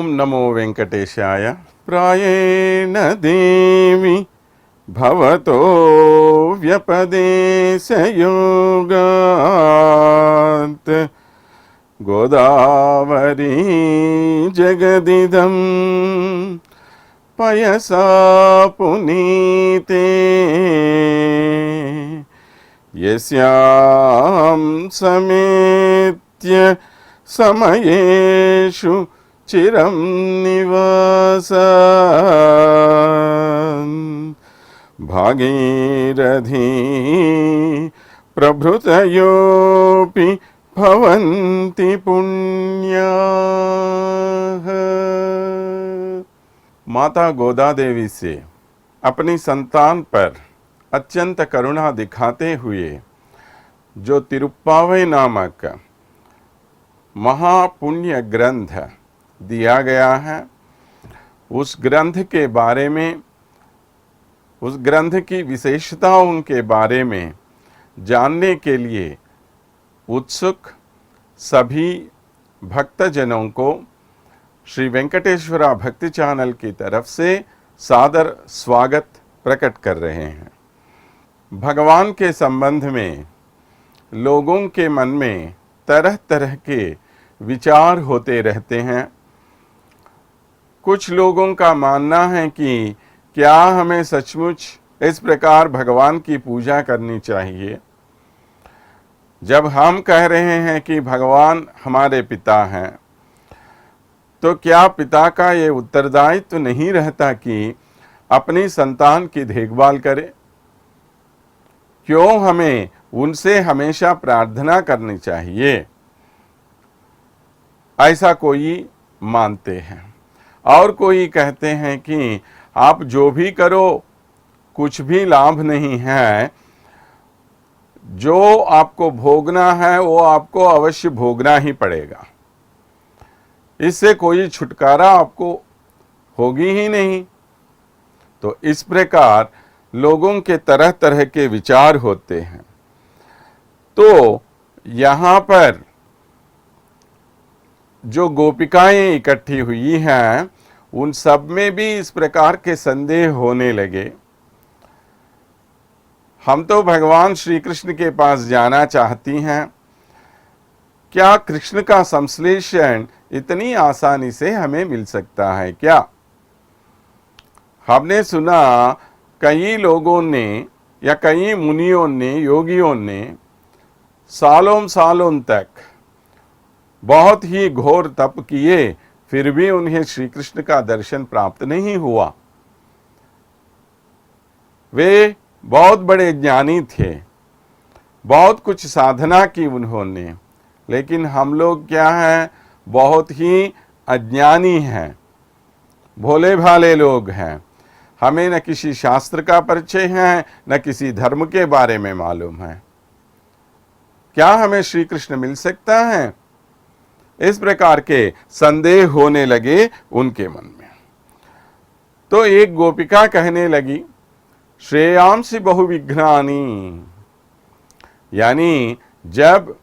ओम नमो वेंकटेशाय। प्रायेण देवी भवतो व्यपदेशयोगात् गोदावरी जगदिदं पयसा पुनीते यस्यां समेत्य समयेषु चिरं निवासन् भागीरथी प्रभृतयोऽपि भवन्ति पुण्याः। माता गोदा देवी से अपनी संतान पर अत्यंत करुणा दिखाते हुए जो तिरुप्पावई नामक महापुण्य ग्रंथ दिया गया है, उस ग्रंथ के बारे में, उस ग्रंथ की विशेषताओं के बारे में जानने के लिए उत्सुक सभी भक्तजनों को श्री वेंकटेश्वरा भक्ति चैनल की तरफ से सादर स्वागत प्रकट कर रहे हैं। भगवान के संबंध में लोगों के मन में तरह तरह के विचार होते रहते हैं। कुछ लोगों का मानना है कि क्या हमें सचमुच इस प्रकार भगवान की पूजा करनी चाहिए। जब हम कह रहे हैं कि भगवान हमारे पिता हैं, तो क्या पिता का ये उत्तरदायित्व नहीं रहता कि अपनी संतान की देखभाल करे? क्यों हमें उनसे हमेशा प्रार्थना करनी चाहिए? ऐसा कोई मानते हैं। और कोई कहते हैं कि आप जो भी करो कुछ भी लाभ नहीं है, जो आपको भोगना है वो आपको अवश्य भोगना ही पड़ेगा, इससे कोई छुटकारा आपको होगी ही नहीं। तो इस प्रकार लोगों के तरह तरह के विचार होते हैं। तो यहाँ पर जो गोपिकाएं इकट्ठी हुई हैं, उन सब में भी इस प्रकार के संदेह होने लगे। हम तो भगवान श्री कृष्ण के पास जाना चाहती हैं, क्या कृष्ण का संश्लेषण इतनी आसानी से हमें मिल सकता है क्या? हमने सुना कई लोगों ने या कई मुनियों ने, योगियों ने सालों सालों तक बहुत ही घोर तप किए, फिर भी उन्हें श्री कृष्ण का दर्शन प्राप्त नहीं हुआ। वे बहुत बड़े ज्ञानी थे, बहुत कुछ साधना की उन्होंने, लेकिन हम लोग क्या हैं, बहुत ही अज्ञानी हैं, भोले भाले लोग हैं। हमें न किसी शास्त्र का परिचय है, न किसी धर्म के बारे में मालूम है। क्या हमें श्री कृष्ण मिल सकता है? इस प्रकार के संदेह होने लगे उनके मन में। तो एक गोपिका कहने लगी, श्रेयांसि बहुविघ्नानि, यानी जब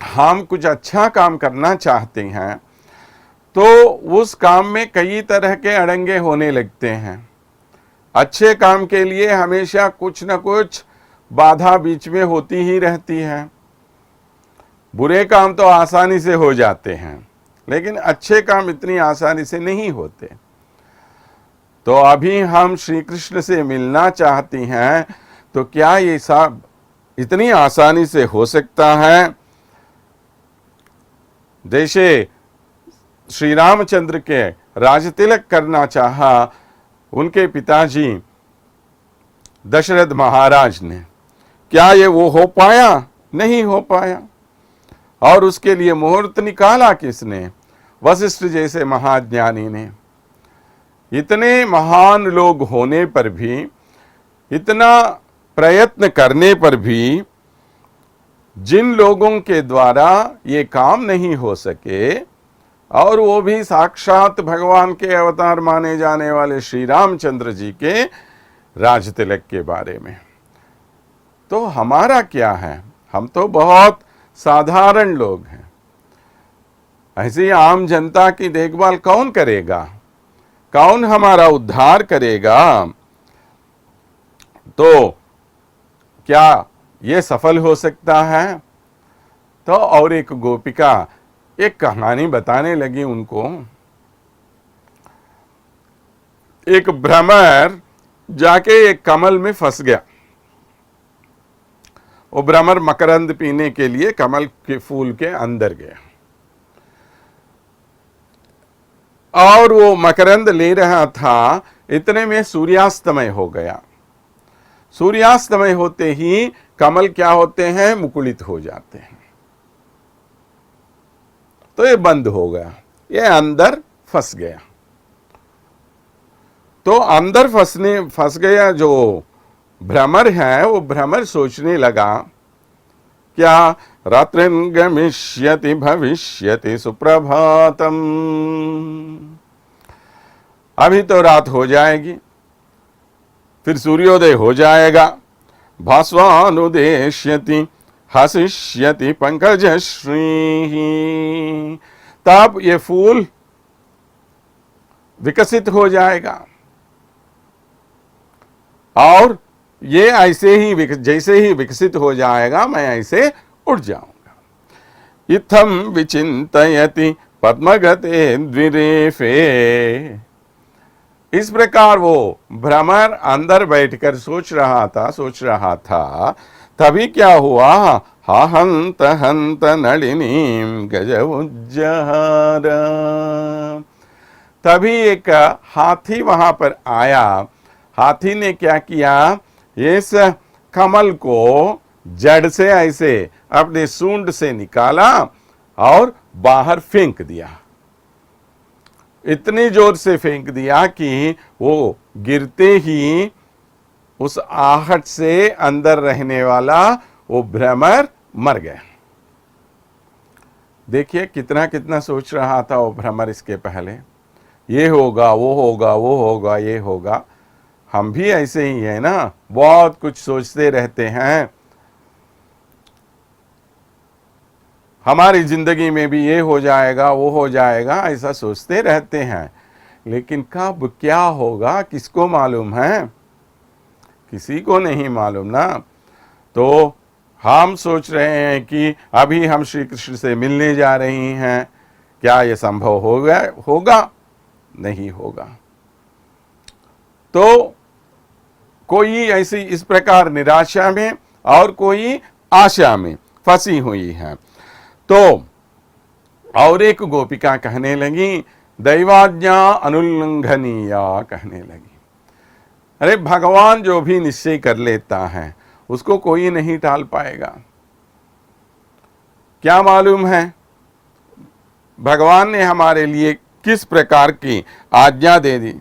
हम कुछ अच्छा काम करना चाहते हैं तो उस काम में कई तरह के अड़ंगे होने लगते हैं। अच्छे काम के लिए हमेशा कुछ न कुछ बाधा बीच में होती ही रहती है। बुरे काम तो आसानी से हो जाते हैं, लेकिन अच्छे काम इतनी आसानी से नहीं होते। तो अभी हम श्री कृष्ण से मिलना चाहती हैं, तो क्या ये सब इतनी आसानी से हो सकता है? जैसे श्री रामचंद्र के राज तिलक करना चाहा उनके पिताजी दशरथ महाराज ने, क्या ये वो हो पाया? नहीं हो पाया। और उसके लिए मुहूर्त निकाला किसने? वशिष्ठ जैसे महाज्ञानी ने। इतने महान लोग होने पर भी, इतना प्रयत्न करने पर भी, जिन लोगों के द्वारा ये काम नहीं हो सके, और वो भी साक्षात भगवान के अवतार माने जाने वाले श्री रामचंद्र जी के राज तिलक के बारे में, तो हमारा क्या है? हम तो बहुत साधारण लोग हैं। ऐसे ही आम जनता की देखभाल कौन करेगा, कौन हमारा उद्धार करेगा? तो क्या ये सफल हो सकता है? तो और एक गोपिका एक कहानी बताने लगी उनको। एक भ्रमर जाके एक कमल में फंस गया। वो भ्रमर मकरंद पीने के लिए कमल के फूल के अंदर गया और वो मकरंद ले रहा था, इतने में सूर्यास्तमय हो गया। सूर्यास्तमय होते ही कमल क्या होते हैं, मुकुलित हो जाते हैं। तो ये बंद हो गया, ये अंदर फंस गया। तो अंदर फंस गया जो भ्रमर है, वो भ्रमर सोचने लगा, क्या रात्रिं गमिष्यति भविष्यति सुप्रभातम, अभी तो रात हो जाएगी, फिर सूर्योदय हो जाएगा। भास्वानुदेश्यति हसिष्यति पंकजश्री, तब ये फूल विकसित हो जाएगा और ये ऐसे ही जैसे ही विकसित हो जाएगा मैं ऐसे उड़ जाऊंगा। इत्थम विचिंतयति पद्मगते द्विरेफे, इस प्रकार वो भ्रमर अंदर बैठकर सोच रहा था। तभी क्या हुआ, हा हंत हंत नलिनीम गज उज्जहार, तभी एक हाथी वहां पर आया। हाथी ने क्या किया, इस कमल को जड़ से ऐसे अपने सूंड से निकाला और बाहर फेंक दिया। इतनी जोर से फेंक दिया कि वो गिरते ही उस आहट से अंदर रहने वाला वो भ्रमर मर गया। देखिए कितना कितना सोच रहा था वो भ्रमर इसके पहले, ये होगा वो होगा वो होगा ये होगा। हम भी ऐसे ही है ना, बहुत कुछ सोचते रहते हैं। हमारी जिंदगी में भी ये हो जाएगा वो हो जाएगा, ऐसा सोचते रहते हैं, लेकिन कब क्या होगा किसको मालूम है, किसी को नहीं मालूम ना। तो हम सोच रहे हैं कि अभी हम श्री कृष्ण से मिलने जा रही हैं, क्या ये संभव होगा? नहीं होगा। तो कोई ऐसी इस प्रकार निराशा में और कोई आशा में फंसी हुई है। तो और एक गोपिका कहने लगी, दैवाज्ञा अनुल्लंघनीया, कहने लगी, अरे भगवान जो भी निश्चय कर लेता है उसको कोई नहीं टाल पाएगा। क्या मालूम है भगवान ने हमारे लिए किस प्रकार की आज्ञा दे दी।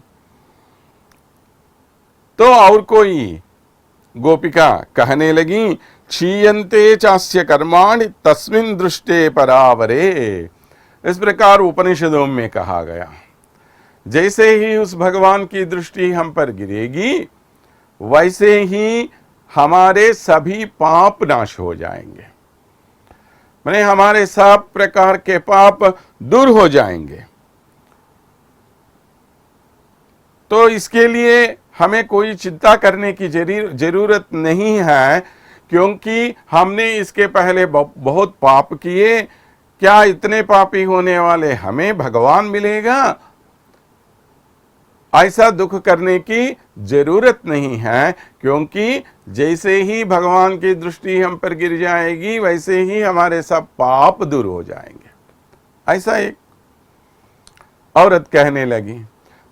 तो और कोई गोपिका कहने लगी, क्षीयन्ते चास्य कर्माणि तस्मिन् दृष्टे परावरे, इस प्रकार उपनिषदों में कहा गया। जैसे ही उस भगवान की दृष्टि हम पर गिरेगी वैसे ही हमारे सभी पाप नाश हो जाएंगे, माने हमारे सब प्रकार के पाप दूर हो जाएंगे। तो इसके लिए हमें कोई चिंता करने की जरूरत नहीं है, क्योंकि हमने इसके पहले बहुत पाप किए। क्या इतने पापी होने वाले हमें भगवान मिलेगा? ऐसा दुख करने की जरूरत नहीं है, क्योंकि जैसे ही भगवान की दृष्टि हम पर गिर जाएगी वैसे ही हमारे सब पाप दूर हो जाएंगे। ऐसा एक औरत कहने लगी।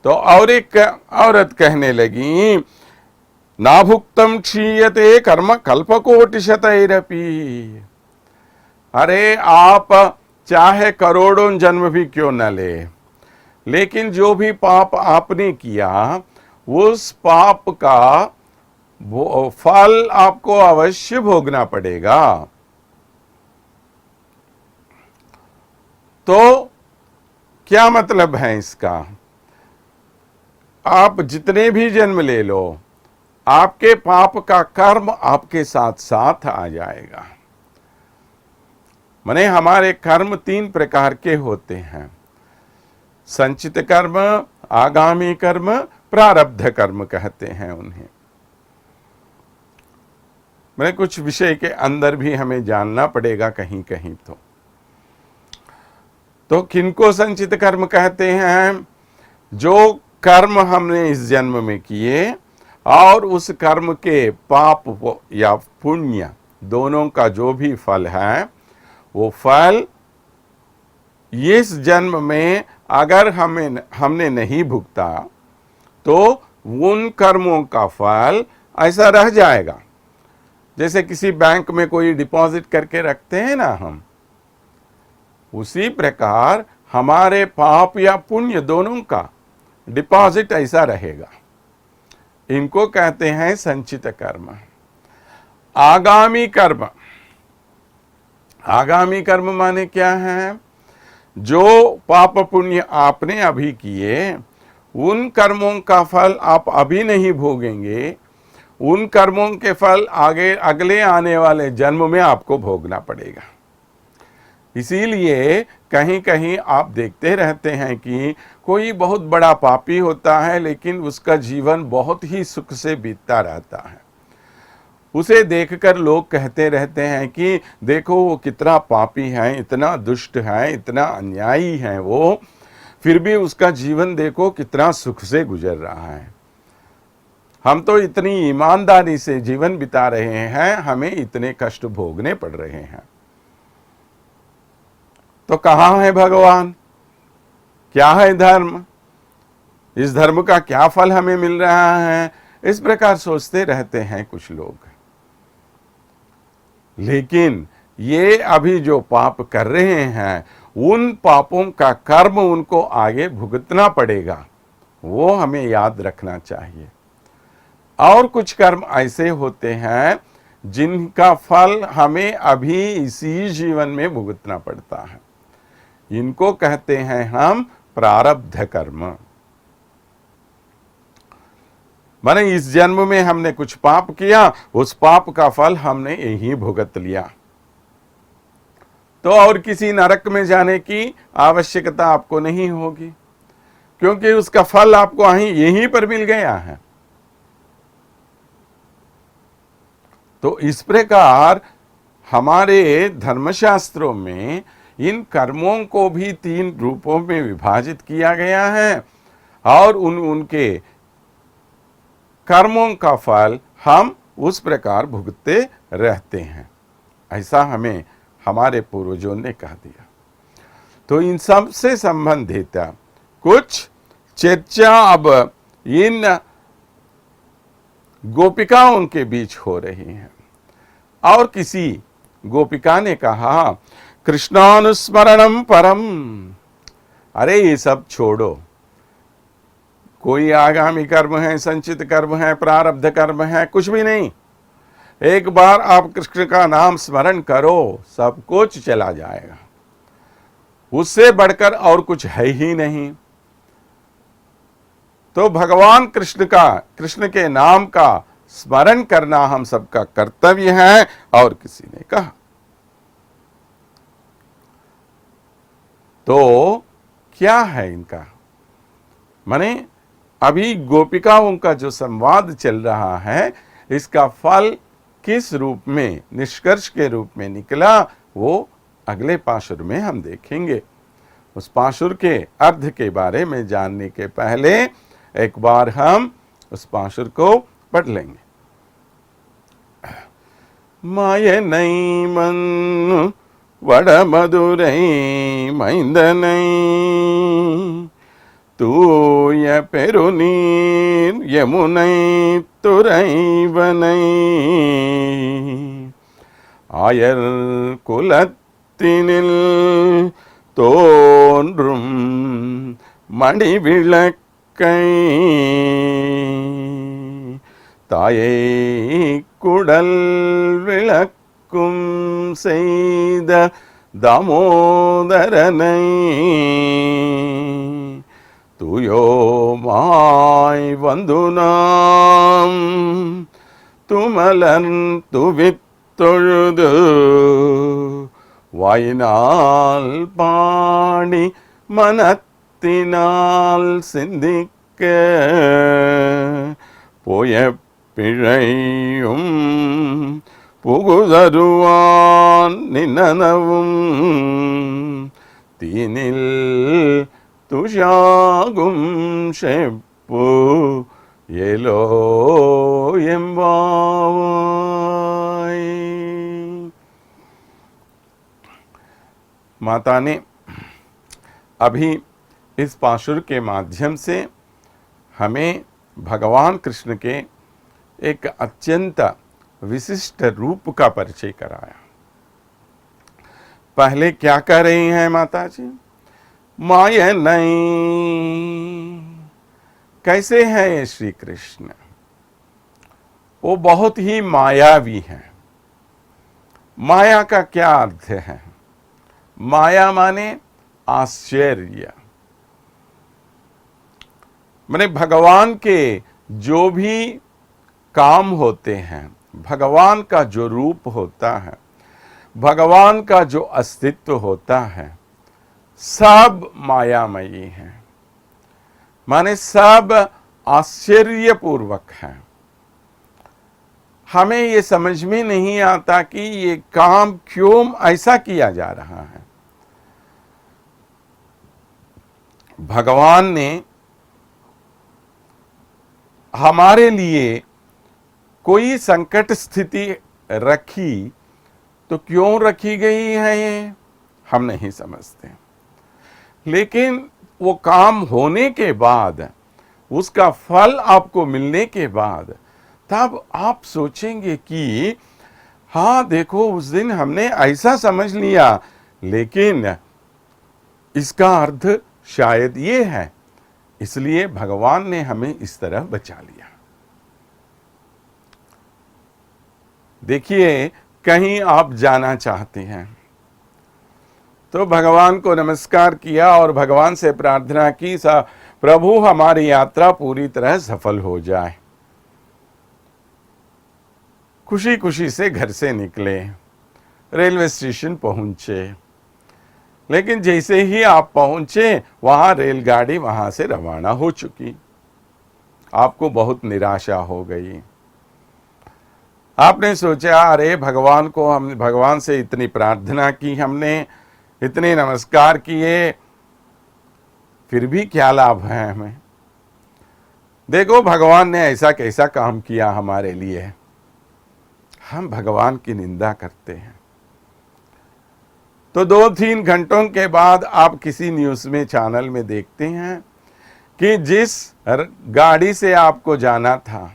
तो और एक औरत कहने लगी, नाभुक्तम क्षीयते कर्म कल्पकोटिशतैरपि, अरे आप चाहे करोड़ों जन्म भी क्यों न ले, लेकिन जो भी पाप आपने किया उस पाप का फल आपको अवश्य भोगना पड़ेगा। तो क्या मतलब है इसका? आप जितने भी जन्म ले लो, आपके पाप का कर्म आपके साथ साथ आ जाएगा। माने हमारे कर्म 3 प्रकार के होते हैं, संचित कर्म, आगामी कर्म, प्रारब्ध कर्म कहते हैं उन्हें। मैं कुछ विषय के अंदर भी हमें जानना पड़ेगा कहीं कहीं। तो किनको संचित कर्म कहते हैं? जो कर्म हमने इस जन्म में किए और उस कर्म के पाप या पुण्य दोनों का जो भी फल है, वो फल इस जन्म में अगर हमने नहीं भुगता तो उन कर्मों का फल ऐसा रह जाएगा। जैसे किसी बैंक में कोई डिपॉजिट करके रखते हैं ना हम, उसी प्रकार हमारे पाप या पुण्य दोनों का डिपॉजिट ऐसा रहेगा। इनको कहते हैं संचित कर्म। आगामी कर्म, आगामी कर्म माने क्या है? जो पाप पुण्य आपने अभी किए, उन कर्मों का फल आप अभी नहीं भोगेंगे, उन कर्मों के फल आगे अगले आने वाले जन्म में आपको भोगना पड़ेगा। इसीलिए कहीं कहीं आप देखते रहते हैं कि कोई बहुत बड़ा पापी होता है लेकिन उसका जीवन बहुत ही सुख से बीतता रहता है। उसे देखकर लोग कहते रहते हैं कि देखो वो कितना पापी है, इतना दुष्ट है, इतना अन्यायी है वो, फिर भी उसका जीवन देखो कितना सुख से गुजर रहा है। हम तो इतनी ईमानदारी से जीवन बिता रहे हैं, हमें इतने कष्ट भोगने पड़ रहे हैं। तो कहाँ है भगवान? क्या है धर्म? इस धर्म का क्या फल हमें मिल रहा है? इस प्रकार सोचते रहते हैं कुछ लोग। लेकिन ये अभी जो पाप कर रहे हैं, उन पापों का कर्म उनको आगे भुगतना पड़ेगा, वो हमें याद रखना चाहिए। और कुछ कर्म ऐसे होते हैं जिनका फल हमें अभी इसी जीवन में भुगतना पड़ता है। इनको कहते हैं हम प्रारब्ध कर्म। माने इस जन्म में हमने कुछ पाप किया, उस पाप का फल हमने यही भुगत लिया। तो और किसी नरक में जाने की आवश्यकता आपको नहीं होगी, क्योंकि उसका फल आपको यहीं पर मिल गया है। तो इस प्रकार हमारे धर्मशास्त्रों में इन कर्मों को भी 3 रूपों में विभाजित किया गया है और उनके कर्मों का फल हम उस प्रकार भुगतते रहते हैं। ऐसा हमें हमारे पूर्वजों ने कह दिया। तो इन सब से संबंधित कुछ चर्चा अब इन गोपिकाओं के बीच हो रही है। और किसी गोपिका ने कहा, कृष्णानुस्मरणम परम। अरे ये सब छोड़ो, कोई आगामी कर्म है, संचित कर्म है, प्रारब्ध कर्म है, कुछ भी नहीं। एक बार आप कृष्ण का नाम स्मरण करो, सब कुछ चला जाएगा। उससे बढ़कर और कुछ है ही नहीं। तो भगवान कृष्ण के नाम का स्मरण करना हम सबका कर्तव्य है। और किसी ने कहा तो क्या है इनका? माने अभी गोपिकाओं का जो संवाद चल रहा है, इसका फल किस रूप में, निष्कर्ष के रूप में निकला, वो अगले पाशुर में हम देखेंगे। उस पाशुर के अर्थ के बारे में जानने के पहले एक बार हम उस पाशुर को पढ़ लेंगे। माय नई मन वड मधुरई मैंदनई, तूय पेरुनीर यमुनै तुरैवनै, आयर कुलत्तिनिल तोன்றும் மணி விளக்கை, தாயை குடல் விளக்கும் செய்த தாமோதரனை, தூயோமாய் வந்து நாம் துமலர் துவித்தொழுது വായിനാൽ പാടി മനത്തിനാൽ സിന്ധിക്ക് പോയ പിഴയും പുകുതരുവാൻ നിന്നനവും തീനിൽ തുഷാകും ഷെപ്പു എലോ എംബാവായി। माता ने अभी इस पाशुर के माध्यम से हमें भगवान कृष्ण के एक अत्यंत विशिष्ट रूप का परिचय कराया। पहले क्या कह रही हैं माता जी? माया नहीं। कैसे हैं ये श्री कृष्ण? वो बहुत ही मायावी हैं। माया का क्या अर्थ है? माया माने आश्चर्य, माने भगवान के जो भी काम होते हैं, भगवान का जो रूप होता है, भगवान का जो अस्तित्व होता है, सब मायामयी है, माने सब आश्चर्यपूर्वक है। हमें ये समझ में नहीं आता कि ये काम क्यों ऐसा किया जा रहा है। भगवान ने हमारे लिए कोई संकट स्थिति रखी तो क्यों रखी गई है ये हम नहीं समझते, लेकिन वो काम होने के बाद, उसका फल आपको मिलने के बाद, तब आप सोचेंगे कि हाँ देखो उस दिन हमने ऐसा समझ लिया, लेकिन इसका अर्थ शायद ये है, इसलिए भगवान ने हमें इस तरह बचा लिया। देखिए, कहीं आप जाना चाहते हैं तो भगवान को नमस्कार किया और भगवान से प्रार्थना की, प्रभु हमारी यात्रा पूरी तरह सफल हो जाए। खुशी खुशी से घर से निकले, रेलवे स्टेशन पहुंचे, लेकिन जैसे ही आप पहुंचे वहां रेलगाड़ी वहां से रवाना हो चुकी। आपको बहुत निराशा हो गई। आपने सोचा अरे भगवान को, हम भगवान से इतनी प्रार्थना की, हमने इतने नमस्कार किए, फिर भी क्या लाभ है हमें? देखो भगवान ने ऐसा कैसा काम किया हमारे लिए, हम भगवान की निंदा करते हैं। तो 2-3 घंटों के बाद आप किसी न्यूज़ में, चैनल में देखते हैं कि जिस गाड़ी से आपको जाना था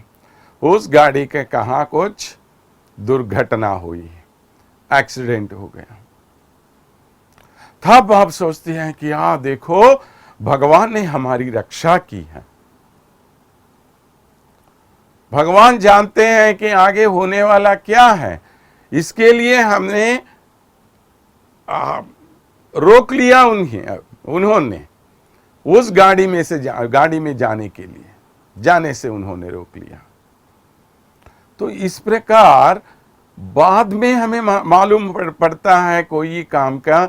उस गाड़ी के कहाँ कुछ दुर्घटना हुई, एक्सीडेंट हो गया। तब आप सोचते हैं कि हाँ देखो भगवान ने हमारी रक्षा की है। भगवान जानते हैं कि आगे होने वाला क्या है, इसके लिए हमने रोक लिया उन्होंने उस गाड़ी में से गाड़ी में जाने के लिए, जाने से उन्होंने रोक लिया। तो इस प्रकार बाद में हमें मालूम पड़ता है कोई काम का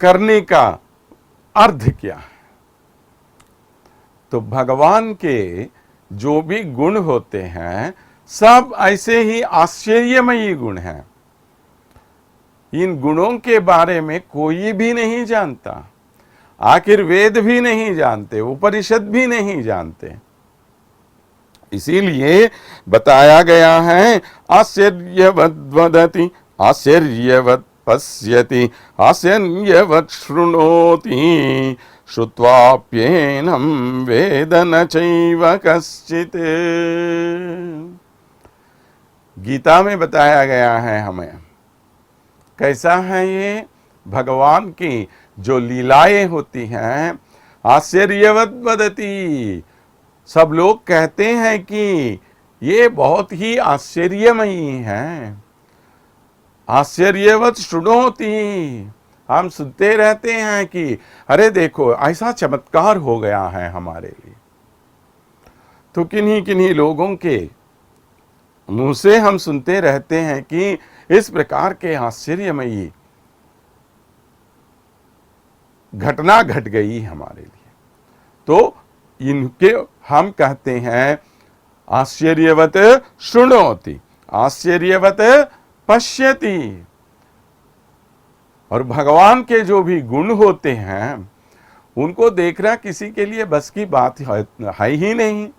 करने का अर्थ क्या है। तो भगवान के जो भी गुण होते हैं सब ऐसे ही आश्चर्यमयी गुण हैं। इन गुणों के बारे में कोई भी नहीं जानता, आखिर वेद भी नहीं जानते, उपनिषद भी नहीं जानते। इसीलिए बताया गया है आश्चर्यवत् वदति आश्चर्यवत् पश्यति आश्चर्यवत् शृणोति श्रुत्वाप्येनं वेद न चैव कश्चित्। गीता में बताया गया है हमें कैसा है ये भगवान की जो लीलाएं होती हैं। आश्चर्यवत् वदति, सब लोग कहते हैं कि ये बहुत ही आश्चर्यमयी हैं। आश्चर्यवत् शृणोति, हम सुनते रहते हैं कि अरे देखो ऐसा चमत्कार हो गया है हमारे लिए। तो किन्हीं किन्हीं लोगों के मुंह से हम सुनते रहते हैं कि इस प्रकार के आश्चर्यमयी घटना घट गई हमारे लिए। तो इनके हम कहते हैं आश्चर्यवत शृणोति, आश्चर्यवत पश्यति। और भगवान के जो भी गुण होते हैं उनको देखना किसी के लिए बस की बात है ही नहीं।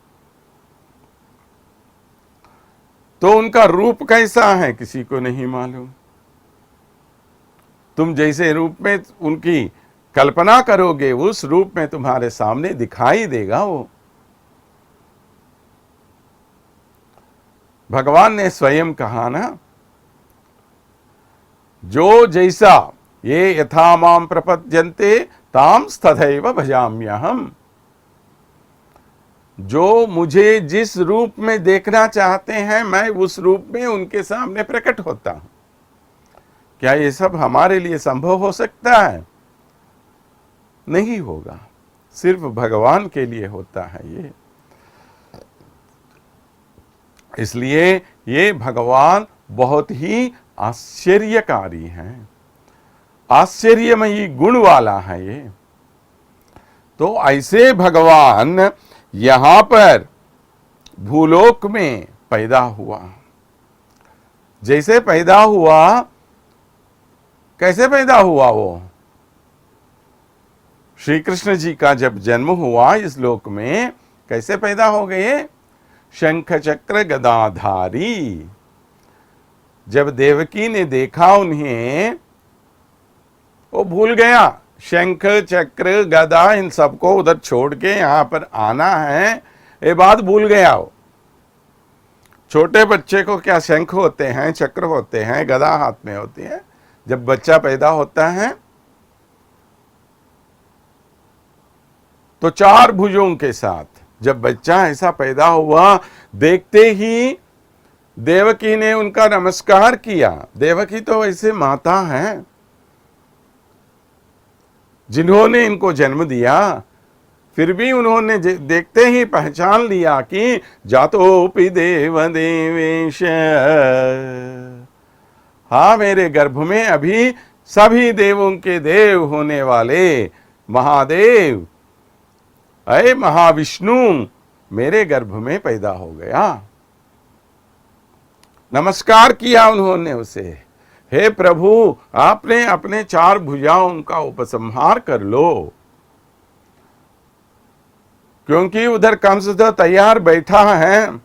तो उनका रूप कैसा है किसी को नहीं मालूम। तुम जैसे रूप में उनकी कल्पना करोगे उस रूप में तुम्हारे सामने दिखाई देगा वो। भगवान ने स्वयं कहा ना, जो जैसा ये यथा माम प्रपद्यन्ते ताम तथैव भजाम्यहम्। जो मुझे जिस रूप में देखना चाहते हैं मैं उस रूप में उनके सामने प्रकट होता हूं। क्या ये सब हमारे लिए संभव हो सकता है? नहीं होगा, सिर्फ भगवान के लिए होता है ये। इसलिए ये भगवान बहुत ही आश्चर्यकारी हैं, आश्चर्यमयी गुण वाला है ये। तो ऐसे भगवान यहां पर भूलोक में पैदा हुआ। जैसे पैदा हुआ, कैसे पैदा हुआ वो? श्री कृष्ण जी का जब जन्म हुआ इस लोक में, कैसे पैदा हो गए? शंख चक्र गदाधारी। जब देवकी ने देखा उन्हें, वो भूल गया शंख चक्र गदा इन सबको उधर छोड़ के यहां पर आना है, ये बात भूल गया वो। छोटे बच्चे को क्या शंख होते हैं, चक्र होते हैं, गदा हाथ में होती है। जब बच्चा पैदा होता है तो चार भुजों के साथ जब बच्चा ऐसा पैदा हुआ, देखते ही देवकी ने उनका नमस्कार किया। देवकी तो वैसे माता है जिन्होंने इनको जन्म दिया, फिर भी उन्होंने देखते ही पहचान लिया कि जातोपि देव देवेश। हाँ, मेरे गर्भ में अभी सभी देवों के देव होने वाले महादेव, अय महाविष्णु मेरे गर्भ में पैदा हो गया। नमस्कार किया उन्होंने उसे, हे प्रभु आपने अपने चार भुजाओं का उपसंहार कर लो। क्योंकि उधर कंस तो तैयार बैठा है।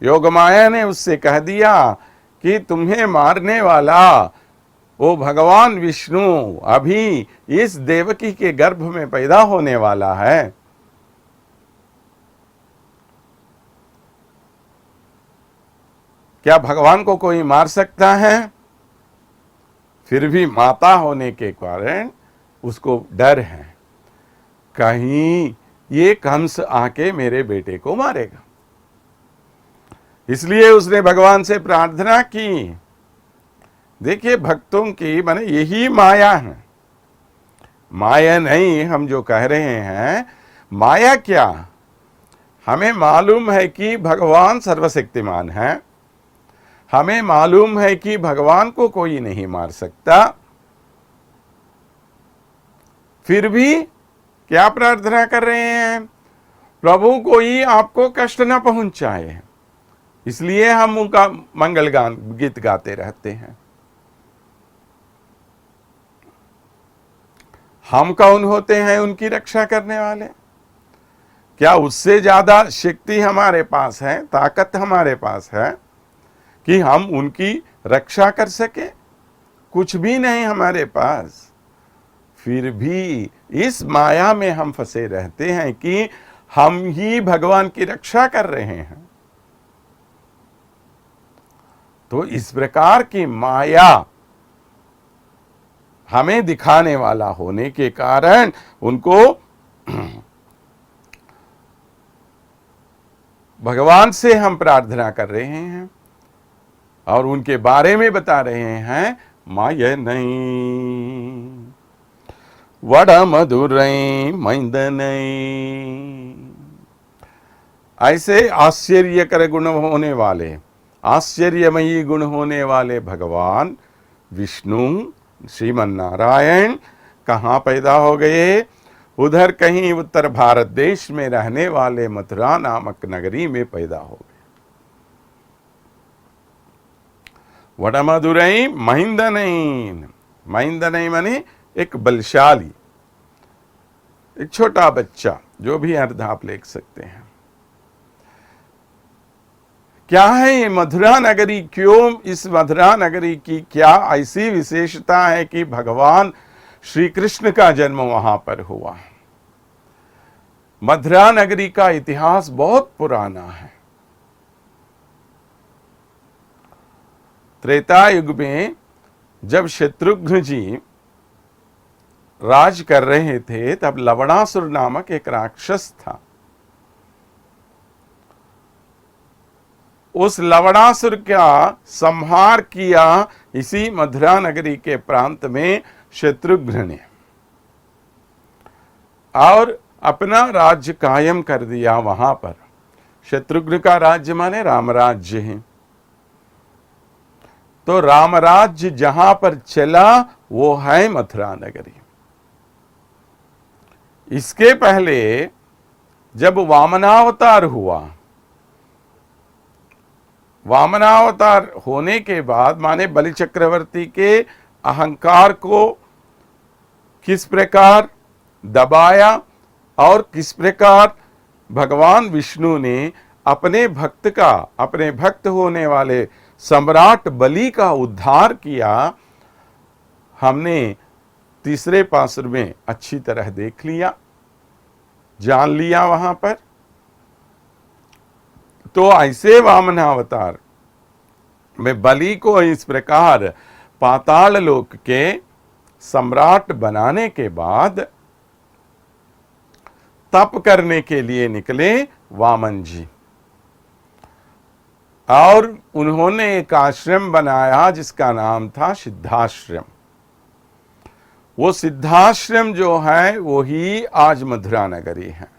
योगमाया ने उससे कह दिया कि तुम्हें मारने वाला वो भगवान विष्णु अभी इस देवकी के गर्भ में पैदा होने वाला है। क्या भगवान को कोई मार सकता है? फिर भी माता होने के कारण उसको डर है, कहीं ये कंस आके मेरे बेटे को मारेगा। इसलिए उसने भगवान से प्रार्थना की। देखिए, भक्तों की माने यही माया है। माया नहीं हम जो कह रहे हैं, माया क्या? हमें मालूम है कि भगवान सर्वशक्तिमान है, हमें मालूम है कि भगवान को कोई नहीं मार सकता, फिर भी क्या प्रार्थना कर रहे हैं? प्रभु कोई आपको कष्ट न पहुंचाए। इसलिए हम उनका मंगल गान गीत गाते रहते हैं। हम कौन होते हैं उनकी रक्षा करने वाले? क्या उससे ज्यादा शक्ति हमारे पास है, ताकत हमारे पास है कि हम उनकी रक्षा कर सके? कुछ भी नहीं हमारे पास। फिर भी इस माया में हम फंसे रहते हैं कि हम ही भगवान की रक्षा कर रहे हैं। तो इस प्रकार की माया हमें दिखाने वाला होने के कारण उनको भगवान से हम प्रार्थना कर रहे हैं और उनके बारे में बता रहे हैं। माय नहीं वड मधुरई मैंदनई। ऐसे आश्चर्यकर गुण होने वाले, आश्चर्यमयी गुण होने वाले भगवान विष्णु श्रीमन नारायण कहाँ पैदा हो गए? उधर कहीं उत्तर भारत देश में रहने वाले मथुरा नामक नगरी में पैदा हो गए। वडमदुरई महिंदनई, महिंदनई माने एक बलशाली, एक छोटा बच्चा, जो भी अर्थ आप लिख सकते हैं। क्या है ये मथुरा नगरी? क्यों इस मथुरा नगरी की क्या ऐसी विशेषता है कि भगवान श्री कृष्ण का जन्म वहां पर हुआ? मथुरा नगरी का इतिहास बहुत पुराना है। त्रेता युग में जब शत्रुघ्न जी राज कर रहे थे, तब लवणासुर नामक एक राक्षस था। उस लवणासुर का संहार किया इसी मथुरा नगरी के प्रांत में शत्रुघ्न ने, और अपना राज्य कायम कर दिया वहां पर। शत्रुघ्न का राज्य माने रामराज्य है। तो रामराज्य जहां पर चला वो है मथुरा नगरी। इसके पहले जब वामनावतार हुआ, वामनावतार होने के बाद माने बलि चक्रवर्ती के अहंकार को किस प्रकार दबाया और किस प्रकार भगवान विष्णु ने अपने भक्त होने वाले सम्राट बलि का उद्धार किया, हमने तीसरे पासुर में अच्छी तरह देख लिया, जान लिया वहां पर। तो ऐसे वामनावतार में बलि को इस प्रकार पाताल लोक के सम्राट बनाने के बाद तप करने के लिए निकले वामन जी, और उन्होंने एक आश्रम बनाया जिसका नाम था सिद्धाश्रम। वो सिद्धाश्रम जो है वो ही आज मथुरा नगरी है।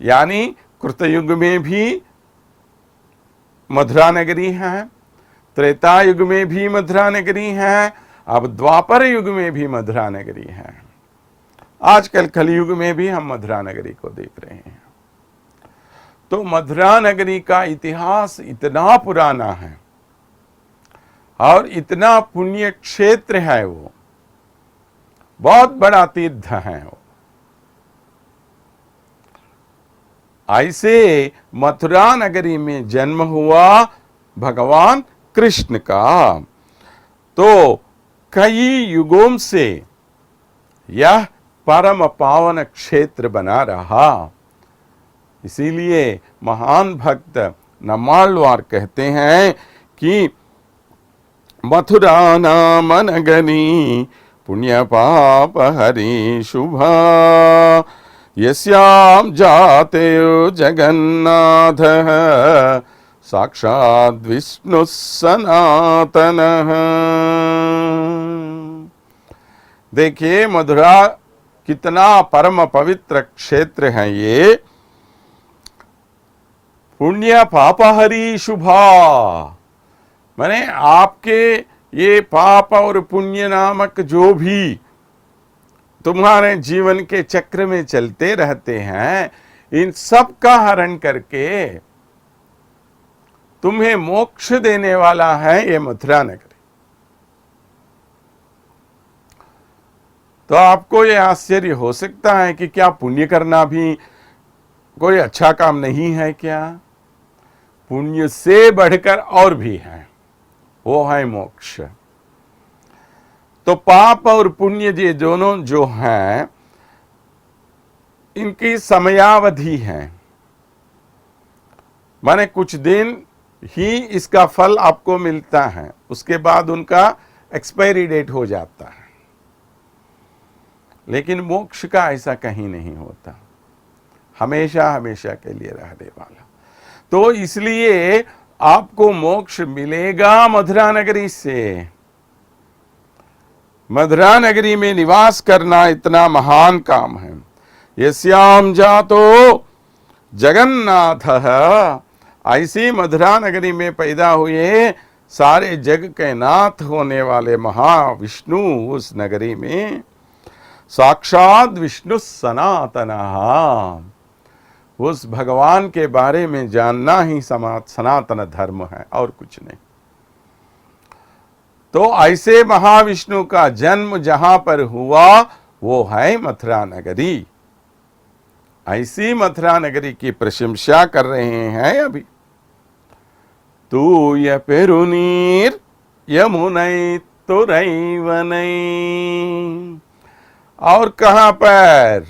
यानी कृतयुग में भी मथुरा नगरी है, त्रेता युग में भी मथुरा नगरी है, अब द्वापर युग में भी मथुरा नगरी है, आजकल कलयुग में भी हम मथुरा नगरी को देख रहे हैं। तो मथुरा नगरी का इतिहास इतना पुराना है और इतना पुण्य क्षेत्र है, वो बहुत बड़ा तीर्थ है वो। ऐसे मथुरा नगरी में जन्म हुआ भगवान कृष्ण का। तो कई युगों से यह परम पावन क्षेत्र बना रहा। इसीलिए महान भक्त नम्माழ்वार कहते हैं कि मथुरा नाम नगरी पुण्य पाप हरि शुभा, यस्याम जाते जगन्नाथ साक्षात् विष्णु सनातन। देखिए मथुरा कितना परम पवित्र क्षेत्र है ये। पुण्य पापहरी शुभा माने आपके ये पाप और पुण्य नामक जो भी तुम्हारे जीवन के चक्र में चलते रहते हैं, इन सब का हरण करके तुम्हें मोक्ष देने वाला है ये मथुरा नगरी। तो आपको ये आश्चर्य हो सकता है कि क्या पुण्य करना भी कोई अच्छा काम नहीं है क्या? पुण्य से बढ़कर और भी है, वो है मोक्ष। तो पाप और पुण्य ये दोनों जो हैं, इनकी समयावधि है, माने कुछ दिन ही इसका फल आपको मिलता है, उसके बाद उनका एक्सपायरी डेट हो जाता है। लेकिन मोक्ष का ऐसा कहीं नहीं होता, हमेशा हमेशा के लिए रहने वाला। तो इसलिए आपको मोक्ष मिलेगा मथुरा नगरी से। मथुरा नगरी में निवास करना इतना महान काम है। यस्याम जातो जगन्नाथ, ऐसी मथुरा नगरी में पैदा हुए सारे जग के नाथ होने वाले महाविष्णु उस नगरी में साक्षात विष्णु सनातनः, उस भगवान के बारे में जानना ही सनातन धर्म है और कुछ नहीं। तो ऐसे महाविष्णु का जन्म जहां पर हुआ वो है मथुरा नगरी। ऐसी मथुरा नगरी की प्रशंसा कर रहे हैं अभी। तूय पेरुनीर यमुनै तुरैवनै, और कहां पर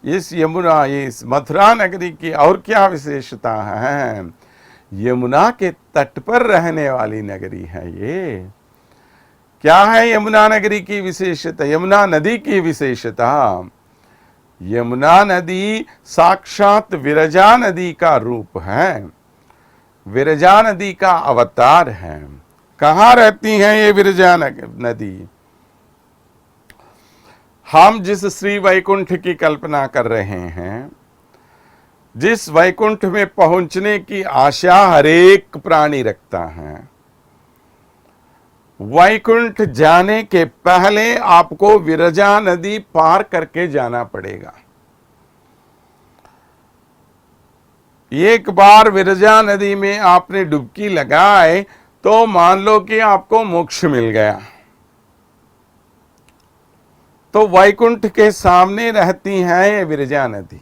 इस यमुना, इस मथुरा नगरी की और क्या विशेषता है? यमुना के तट पर रहने वाली नगरी है ये। क्या है यमुना नगरी की विशेषता, यमुना नदी की विशेषता? यमुना नदी साक्षात विरजा नदी का रूप है, विरजा नदी का अवतार है। कहाँ रहती हैं ये विरजा नदी? हम जिस श्री वैकुंठ की कल्पना कर रहे हैं, जिस वैकुंठ में पहुंचने की आशा हरेक प्राणी रखता है, वैकुंठ जाने के पहले आपको विरजा नदी पार करके जाना पड़ेगा। एक बार विरजा नदी में आपने डुबकी लगाए तो मान लो कि आपको मोक्ष मिल गया। तो वैकुंठ के सामने रहती है ये विरजा नदी।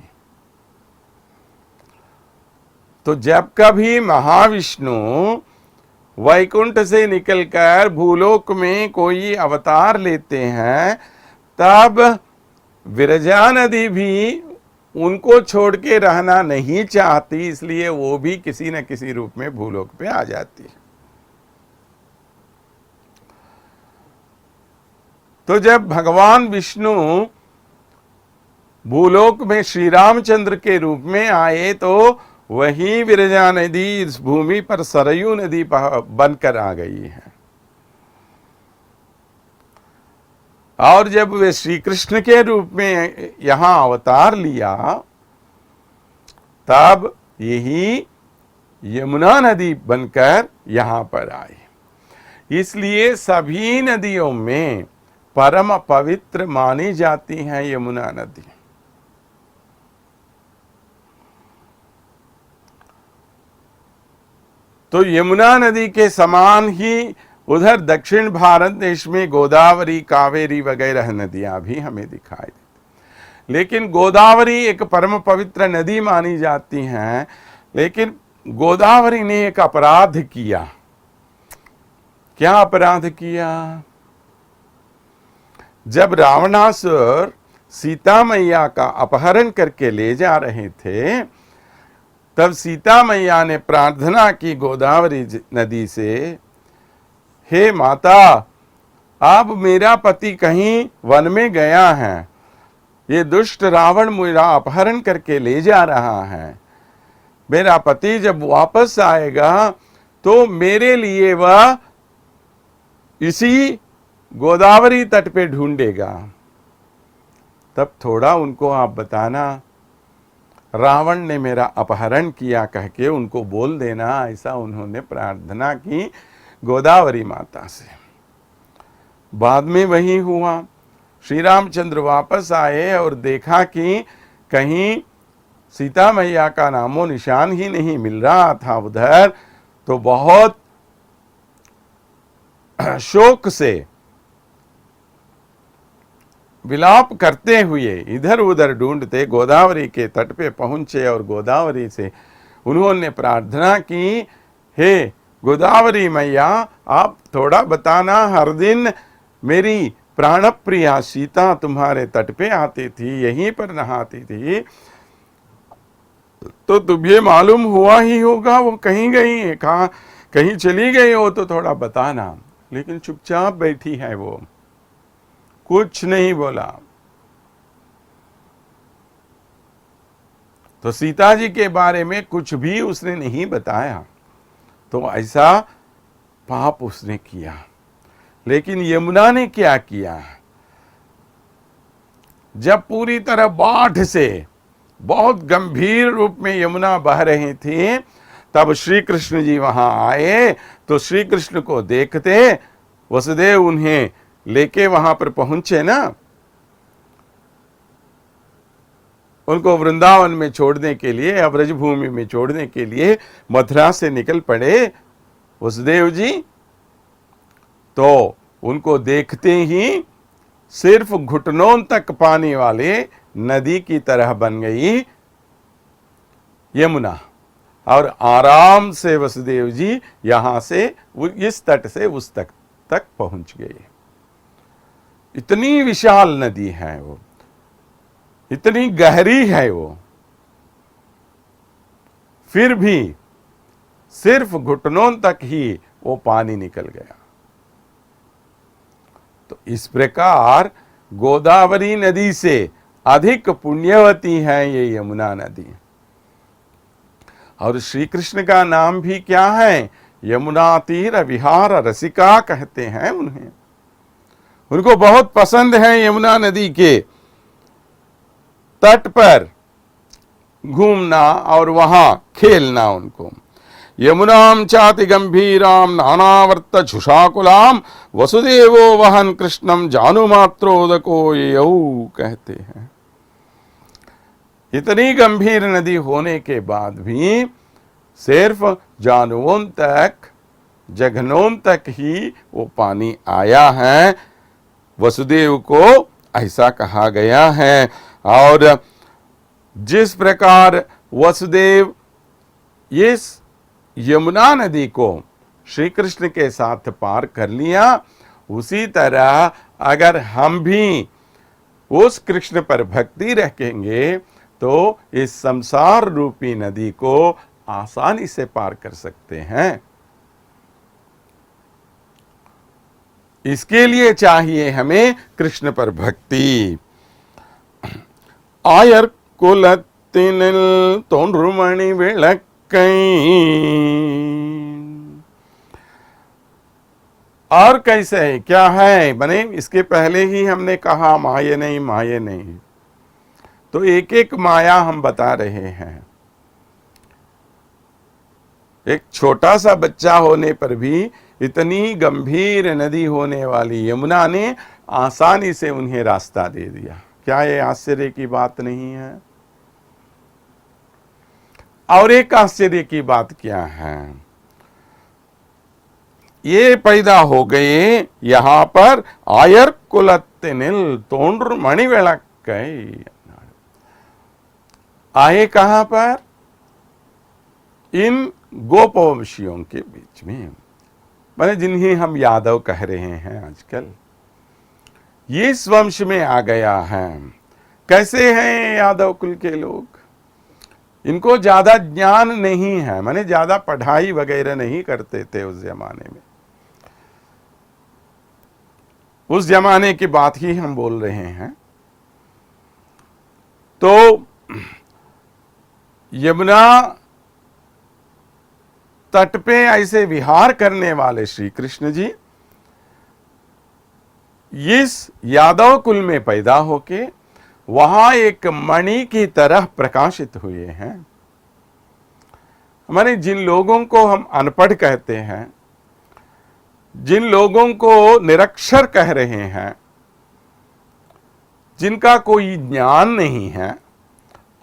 तो जब कभी महाविष्णु वैकुंठ से निकलकर भूलोक में कोई अवतार लेते हैं, तब विरजा नदी भी उनको छोड़ के रहना नहीं चाहती, इसलिए वो भी किसी न किसी रूप में भूलोक पे आ जाती है। तो जब भगवान विष्णु भूलोक में श्री रामचंद्र के रूप में आए तो वही विरजा नदी इस भूमि पर सरयू नदी बनकर आ गई है। और जब वे श्री कृष्ण के रूप में यहां अवतार लिया, तब यही यमुना नदी बनकर यहां पर आई। इसलिए सभी नदियों में परम पवित्र मानी जाती है यमुना नदी। तो यमुना नदी के समान ही उधर दक्षिण भारत देश में गोदावरी, कावेरी वगैरह नदियां भी हमें दिखाई देती, लेकिन गोदावरी एक परम पवित्र नदी मानी जाती हैं। लेकिन गोदावरी ने एक अपराध किया। क्या अपराध किया? जब रावणासुर सीता मैया का अपहरण करके ले जा रहे थे, तब सीता मैया ने प्रार्थना की गोदावरी नदी से, हे माता, अब मेरा पति कहीं वन में गया है, ये दुष्ट रावण मेरा अपहरण करके ले जा रहा है, मेरा पति जब वापस आएगा तो मेरे लिए वह इसी गोदावरी तट पे ढूंढेगा। तब थोड़ा उनको आप बताना, रावण ने मेरा अपहरण किया कह के उनको बोल देना। ऐसा उन्होंने प्रार्थना की गोदावरी माता से। बाद में वही हुआ। श्री रामचंद्र वापस आए और देखा कि कहीं सीता मैया का नामो निशान ही नहीं मिल रहा था उधर। तो बहुत शोक से विलाप करते हुए इधर उधर ढूंढते गोदावरी के तट पे पहुंचे और गोदावरी से उन्होंने प्रार्थना की, हे गोदावरी मैया, आप थोड़ा बताना, हर दिन मेरी प्राणप्रिया सीता तुम्हारे तट पे आती थी, यहीं पर नहाती थी, तो तुम्हें मालूम हुआ ही होगा वो कहीं गई है, कहाँ कहीं चली गई हो तो थोड़ा बताना। लेकिन चुपचाप बैठी है, वो कुछ नहीं बोला। तो सीता जी के बारे में कुछ भी उसने नहीं बताया। तो ऐसा पाप उसने किया। लेकिन यमुना ने क्या किया? जब पूरी तरह बाढ़ से बहुत गंभीर रूप में यमुना बह रही थी, तब श्री कृष्ण जी वहां आए। तो श्री कृष्ण को देखते वसुदेव उन्हें लेके वहां पर पहुंचे ना, उनको वृंदावन में छोड़ने के लिए, या ब्रजभूमि में छोड़ने के लिए मथुरा से निकल पड़े वसुदेव जी। तो उनको देखते ही सिर्फ घुटनों तक पानी वाले नदी की तरह बन गई यमुना, और आराम से वसुदेव जी यहां से इस तट से उस तक पहुंच गए। इतनी विशाल नदी है वो, इतनी गहरी है वो, फिर भी सिर्फ घुटनों तक ही वो पानी निकल गया। तो इस प्रकार गोदावरी नदी से अधिक पुण्यवती है ये यमुना नदी। और श्री कृष्ण का नाम भी क्या है? यमुना तीर विहार रसिका कहते हैं उन्हें। उनको बहुत पसंद है यमुना नदी के तट पर घूमना और वहां खेलना उनको। यमुनाम चाति गंभीराम नानावर्त झुषाकुलाम वसुदेवो वहन कृष्णम जानुमात्रोदको यऊ कहते हैं। इतनी गंभीर नदी होने के बाद भी सिर्फ जानुओं तक, जघनों तक ही वो पानी आया है, वसुदेव को ऐसा कहा गया है। और जिस प्रकार वसुदेव इस यमुना नदी को श्री कृष्ण के साथ पार कर लिया, उसी तरह अगर हम भी उस कृष्ण पर भक्ति रखेंगे तो इस संसार रूपी नदी को आसानी से पार कर सकते हैं। इसके लिए चाहिए हमें कृष्ण पर भक्ति। आयर कुलत्तिनिल तोंड्रुमणि विलक्कै। और कैसे है, क्या है बने? इसके पहले ही हमने कहा माये नहीं, माये नहीं। तो एक एक माया हम बता रहे हैं। एक छोटा सा बच्चा होने पर भी इतनी गंभीर नदी होने वाली यमुना ने आसानी से उन्हें रास्ता दे दिया। क्या ये आश्चर्य की बात नहीं है? और एक आश्चर्य की बात क्या है, ये पैदा हो गए यहां पर आयर कुलत्तिनिल तोंड्र मणिविलक्कै। आए कहां पर? इन गोपवंशियों के बीच में, माने जिन्हें हम यादव कह रहे हैं आजकल, ये इस वंश में आ गया है। कैसे हैं यादव कुल के लोग? इनको ज्यादा ज्ञान नहीं है, माने ज्यादा पढ़ाई वगैरह नहीं करते थे उस जमाने में। उस जमाने की बात ही हम बोल रहे हैं। तो यमुना तट पे ऐसे विहार करने वाले श्री कृष्ण जी इस यादव कुल में पैदा होके वहां एक मणि की तरह प्रकाशित हुए हैं। हमारे जिन लोगों को हम अनपढ़ कहते हैं, जिन लोगों को निरक्षर कह रहे हैं, जिनका कोई ज्ञान नहीं है,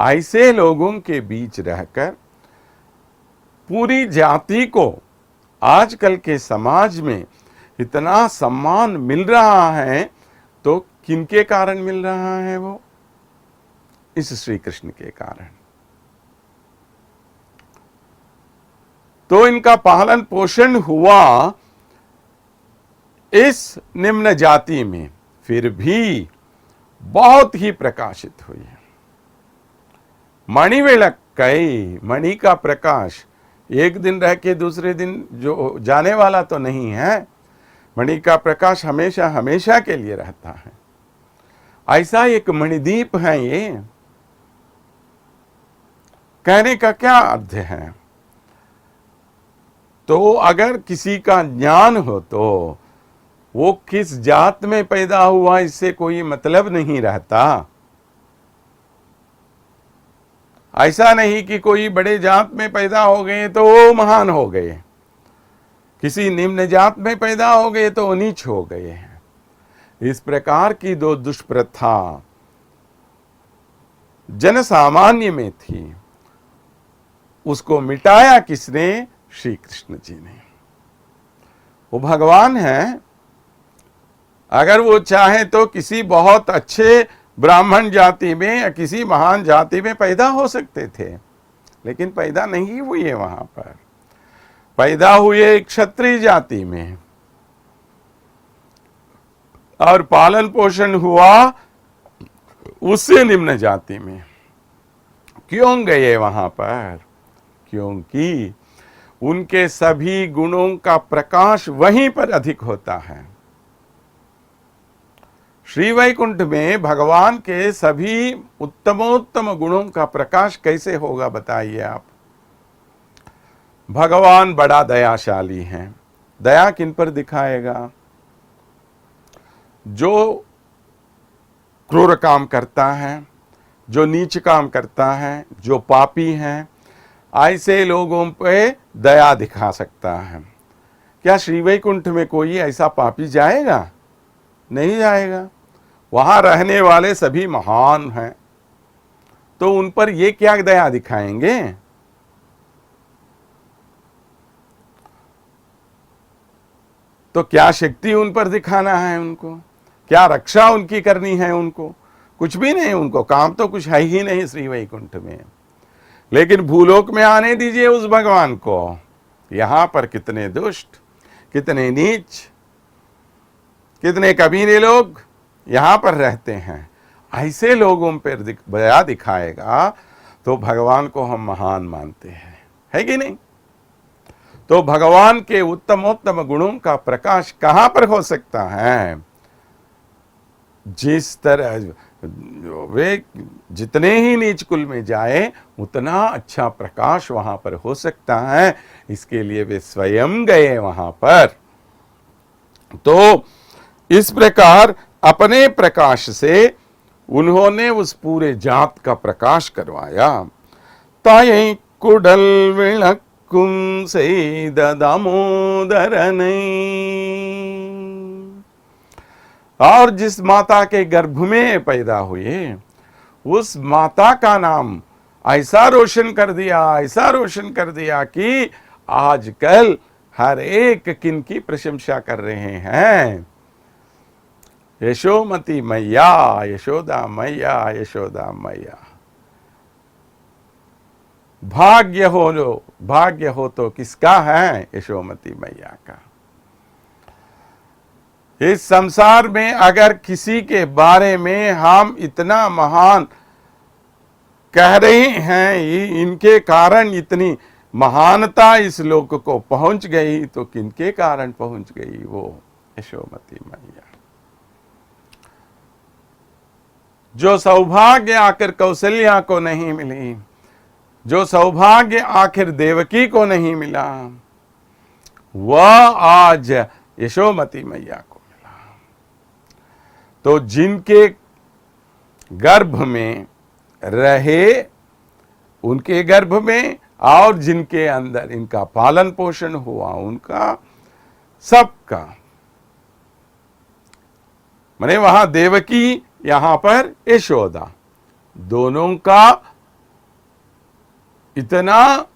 ऐसे लोगों के बीच रहकर पूरी जाति को आजकल के समाज में इतना सम्मान मिल रहा है, तो किनके कारण मिल रहा है? वो इस श्री कृष्ण के कारण। तो इनका पालन पोषण हुआ इस निम्न जाति में, फिर भी बहुत ही प्रकाशित हुई है। मणिविलक्कै, मणि का प्रकाश एक दिन रह के दूसरे दिन जो जाने वाला तो नहीं है। मणि का प्रकाश हमेशा हमेशा के लिए रहता है। ऐसा एक मणिदीप है ये। कहने का क्या अर्थ है? तो अगर किसी का ज्ञान हो तो वो किस जात में पैदा हुआ इससे कोई मतलब नहीं रहता। ऐसा नहीं कि कोई बड़े जात में पैदा हो गए तो वो महान हो गए, किसी निम्न जात में पैदा हो गए तो नीच हो गए हैं। इस प्रकार की दो दुष्प्रथा जन सामान्य में थी, उसको मिटाया किसने? श्री कृष्ण जी ने। वो भगवान हैं, अगर वो चाहे तो किसी बहुत अच्छे ब्राह्मण जाति में या किसी महान जाति में पैदा हो सकते थे, लेकिन पैदा नहीं हुए, वहां पर पैदा हुए क्षत्रिय जाति में और पालन पोषण हुआ उससे निम्न जाति में। क्यों गए वहां पर? क्योंकि उनके सभी गुणों का प्रकाश वहीं पर अधिक होता है। श्री वैकुंठ में भगवान के सभी उत्तमोत्तम गुणों का प्रकाश कैसे होगा बताइए आप। भगवान बड़ा दयाशाली हैं। दया किन पर दिखाएगा? जो क्रूर काम करता है, जो नीच काम करता है, जो पापी हैं, ऐसे लोगों पे दया दिखा सकता है। क्या श्री वैकुंठ में कोई ऐसा पापी जाएगा? नहीं जाएगा। वहां रहने वाले सभी महान हैं, तो उन पर ये क्या दया दिखाएंगे? तो क्या शक्ति उन पर दिखाना है उनको? क्या रक्षा उनकी करनी है उनको? कुछ भी नहीं। उनको काम तो कुछ है ही नहीं श्री वैकुंठ में। लेकिन भूलोक में आने दीजिए उस भगवान को। यहां पर कितने दुष्ट, कितने नीच, कितने कमीने लोग यहां पर रहते हैं। ऐसे लोगों पर दया दिखाएगा तो भगवान को हम महान मानते हैं, है कि नहीं? तो भगवान के उत्तमोत्तम गुणों का प्रकाश कहां पर हो सकता है? जिस तरह वे जितने ही नीच कुल में जाए उतना अच्छा प्रकाश वहां पर हो सकता है। इसके लिए वे स्वयं गए वहां पर। तो इस प्रकार अपने प्रकाश से उन्होंने उस पूरे जात का प्रकाश करवाया। ताये कुडल विलक्कुम से दामोदर नहीं। और जिस माता के गर्भ में पैदा हुए उस माता का नाम ऐसा रोशन कर दिया, ऐसा रोशन कर दिया कि आजकल हर एक किनकी प्रशंसा कर रहे हैं? यशोमती मैया, यशोदा मैया, यशोदा मैया। भाग्य हो तो किसका है? यशोमती मैया का। इस संसार में अगर किसी के बारे में हम इतना महान कह रहे हैं, इनके कारण इतनी महानता इस लोक को पहुंच गई, तो किनके कारण पहुंच गई? वो यशोमती मैया। जो सौभाग्य आखिर कौशल्या को नहीं मिली, जो सौभाग्य आखिर देवकी को नहीं मिला, वह आज यशोमती मैया को मिला। तो जिनके गर्भ में रहे, उनके गर्भ में, और जिनके अंदर इनका पालन पोषण हुआ, उनका सबका, माने वहां देवकी, यहां पर यशोदा, दोनों का इतना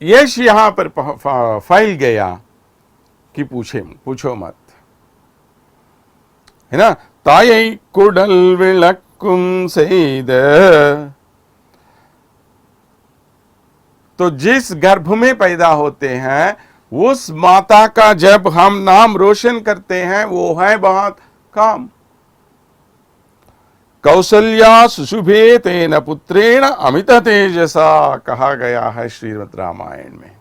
यश यहां पर फैल गया कि पूछो मत, है ना। ताये कुडल विलक्कुम सेद। तो जिस गर्भ में पैदा होते हैं उस माता का जब हम नाम रोशन करते हैं, वो है बहुत काम। कौसल्या सुशुभे तेन पुत्रेण अमित तेजसा कहा गया है श्रीमद् रामायण में।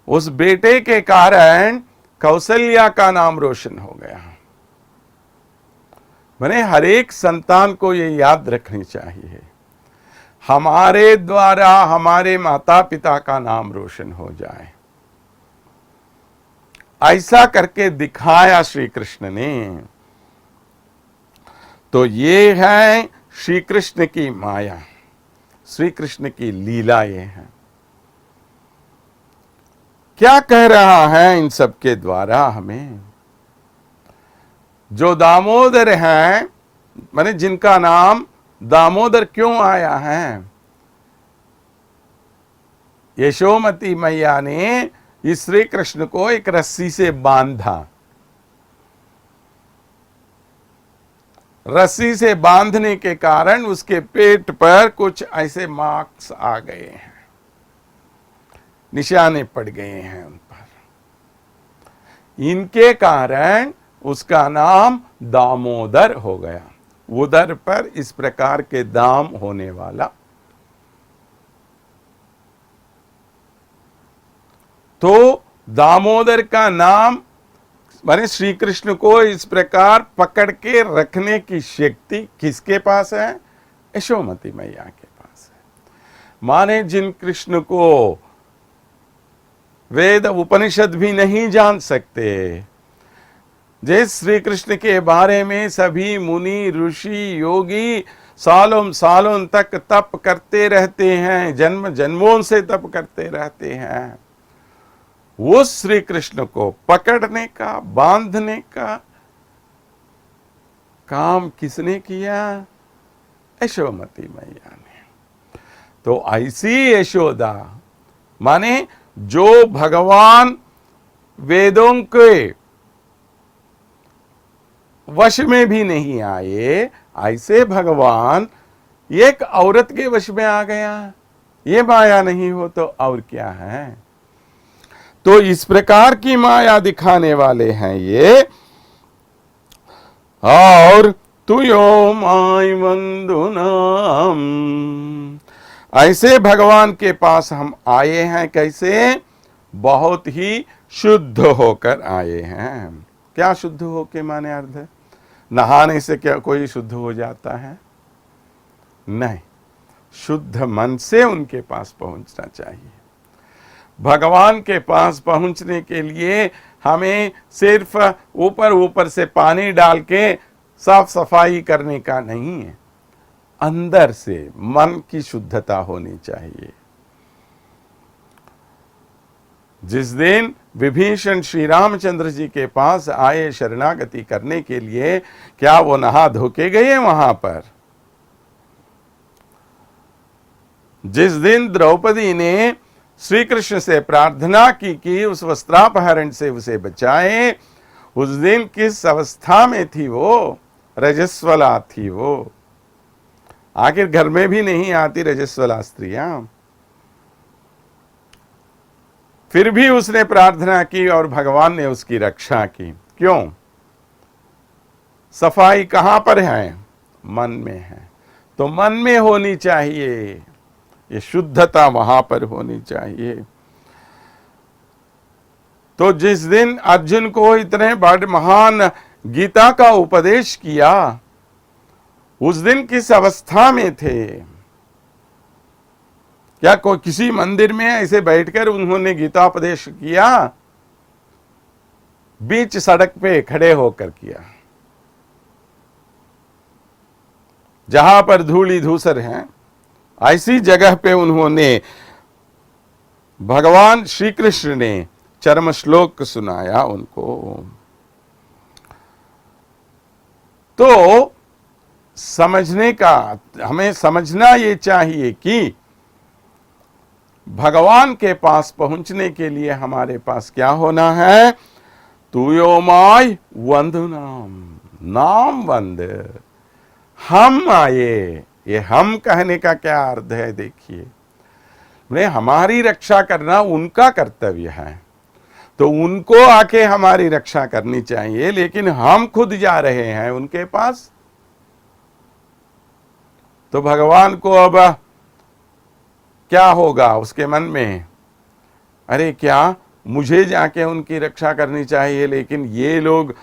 उस बेटे के कारण कौसल्या का नाम रोशन हो गया। मैंने हर एक संतान को ये याद रखनी चाहिए, हमारे द्वारा हमारे माता पिता का नाम रोशन हो जाए। ऐसा करके दिखाया श्री कृष्ण ने। तो ये है श्री कृष्ण की माया, श्री कृष्ण की लीला ये है। क्या कह रहा है इन सब के द्वारा हमें? जो दामोदर हैं, माने जिनका नाम दामोदर क्यों आया है? यशोमती मैया ने इस श्री कृष्ण को एक रस्सी से बांधा, रस्सी से बांधने के कारण उसके पेट पर कुछ ऐसे मार्क्स आ गए हैं, निशाने पड़ गए हैं उन पर। इनके कारण उसका नाम दामोदर हो गया। उदर पर इस प्रकार के दाम होने वाला। तो दामोदर का नाम माने श्री कृष्ण को इस प्रकार पकड़ के रखने की शक्ति किसके पास है? यशोमती मैया के पास है। माने जिन कृष्ण को वेद उपनिषद भी नहीं जान सकते, जिस श्री कृष्ण के बारे में सभी मुनि ऋषि योगी सालों सालों तक तप करते रहते हैं, जन्म जन्मों से तप करते रहते हैं, उस श्री कृष्ण को पकड़ने का, बांधने का काम किसने किया? यशोमती मैया ने। तो ऐसी यशोदा माने जो भगवान वेदों के वश में भी नहीं आए, ऐसे भगवान एक औरत के वश में आ गया। ये माया नहीं हो तो और क्या है? तो इस प्रकार की माया दिखाने वाले हैं ये। और तुयो माय वंदुनाम, ऐसे भगवान के पास हम आए हैं। कैसे? बहुत ही शुद्ध होकर आए हैं। क्या शुद्ध होके माने अर्थ? नहाने से क्या कोई शुद्ध हो जाता है? नहीं, शुद्ध मन से उनके पास पहुंचना चाहिए। भगवान के पास पहुंचने के लिए हमें सिर्फ ऊपर ऊपर से पानी डाल के साफ सफाई करने का नहीं है, अंदर से मन की शुद्धता होनी चाहिए। जिस दिन विभीषण श्री रामचंद्र जी के पास आए शरणागति करने के लिए, क्या वो नहा धो के गए वहां पर? जिस दिन द्रौपदी ने श्री कृष्ण से प्रार्थना की कि उस वस्त्रापहरण से उसे बचाए, उस दिन किस अवस्था में थी वो? रजस्वला थी वो। आखिर घर में भी नहीं आती रजस्वला स्त्रियां। फिर भी उसने प्रार्थना की और भगवान ने उसकी रक्षा की। क्यों? सफाई कहां पर है? मन में है। तो मन में होनी चाहिए, ये शुद्धता वहां पर होनी चाहिए। तो जिस दिन अर्जुन को इतने बड़े महान गीता का उपदेश किया, उस दिन किस अवस्था में थे? क्या कोई किसी मंदिर में ऐसे बैठकर उन्होंने गीता उपदेश किया? बीच सड़क पे खड़े होकर किया, जहां पर धूली धूसर हैं, ऐसी जगह पे उन्होंने, भगवान श्री कृष्ण ने चरम श्लोक सुनाया उनको। तो समझने का, हमें समझना ये चाहिए कि भगवान के पास पहुंचने के लिए हमारे पास क्या होना है? तुयो माय वंदुनाम, नाम वंद, हम आए। ये हम कहने का क्या अर्थ है? देखिए, हमारी रक्षा करना उनका कर्तव्य है, तो उनको आके हमारी रक्षा करनी चाहिए, लेकिन हम खुद जा रहे हैं उनके पास। तो भगवान को अब क्या होगा उसके मन में? अरे क्या मुझे जाके उनकी रक्षा करनी चाहिए, लेकिन ये लोग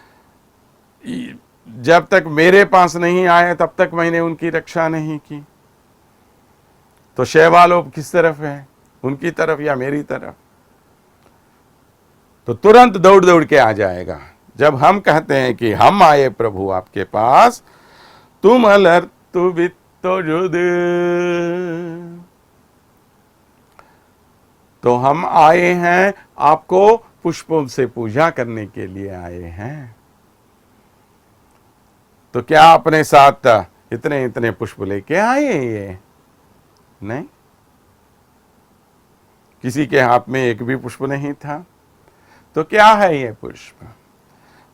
जब तक मेरे पास नहीं आए तब तक मैंने उनकी रक्षा नहीं की। तो शैवालोप किस तरफ है? उनकी तरफ या मेरी तरफ? तो तुरंत दौड़ दौड़ के आ जाएगा। जब हम कहते हैं कि हम आए प्रभु आपके पास, तुम अलर तु तो जुद। तो हम आए हैं, आपको पुष्पों से पूजा करने के लिए आए हैं। तो क्या अपने साथ इतने इतने पुष्प लेके आए? ये नहीं, किसी के हाथ में एक भी पुष्प नहीं था। तो क्या है ये पुष्प?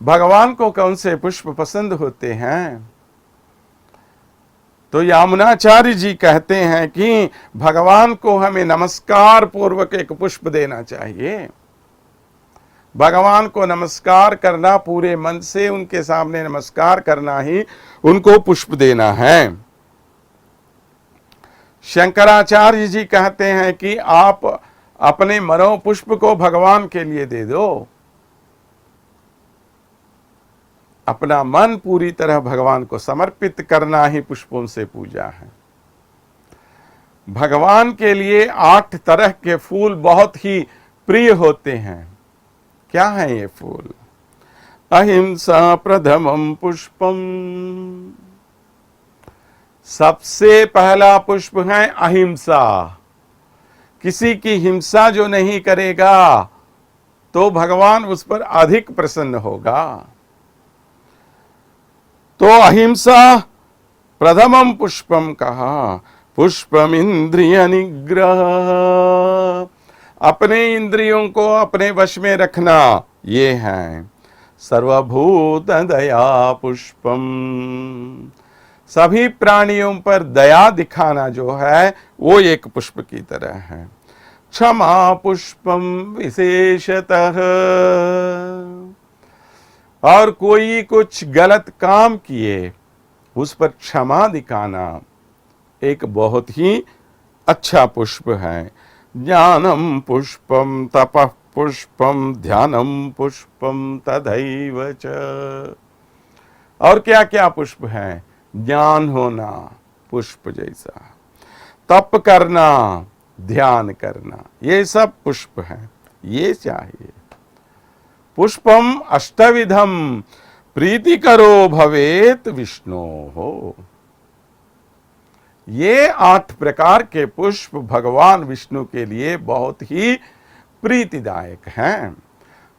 भगवान को कौन से पुष्प पसंद होते हैं? तो यामुनाचार्य जी कहते हैं कि भगवान को हमें नमस्कार पूर्वक एक पुष्प देना चाहिए। भगवान को नमस्कार करना, पूरे मन से उनके सामने नमस्कार करना ही उनको पुष्प देना है। शंकराचार्य जी कहते हैं कि आप अपने मनो पुष्प को भगवान के लिए दे दो। अपना मन पूरी तरह भगवान को समर्पित करना ही पुष्पों से पूजा है। भगवान के लिए 8 तरह के फूल बहुत ही प्रिय होते हैं। क्या है ये फूल? अहिंसा प्रथमम पुष्पम। सबसे पहला पुष्प है अहिंसा। किसी की हिंसा जो नहीं करेगा तो भगवान उस पर अधिक प्रसन्न होगा। तो अहिंसा प्रथमम पुष्पम कहा। पुष्पम इंद्रिय निग्रह, अपने इंद्रियों को अपने वश में रखना, ये है। सर्वभूत दया पुष्पम, सभी प्राणियों पर दया दिखाना जो है वो एक पुष्प की तरह है। क्षमा पुष्पम विशेषतः, और कोई कुछ गलत काम किए उस पर क्षमा दिखाना एक बहुत ही अच्छा पुष्प है। ज्ञानम पुष्पम तपः पुष्पम ध्यानम पुष्पम तथैव च। और क्या क्या पुष्प है? ज्ञान होना पुष्प जैसा, तप करना, ध्यान करना, ये सब पुष्प है, ये चाहिए। पुष्पम अष्टविधम प्रीति करो भवेत विष्णु हो। ये 8 प्रकार के पुष्प भगवान विष्णु के लिए बहुत ही प्रीतिदायक हैं।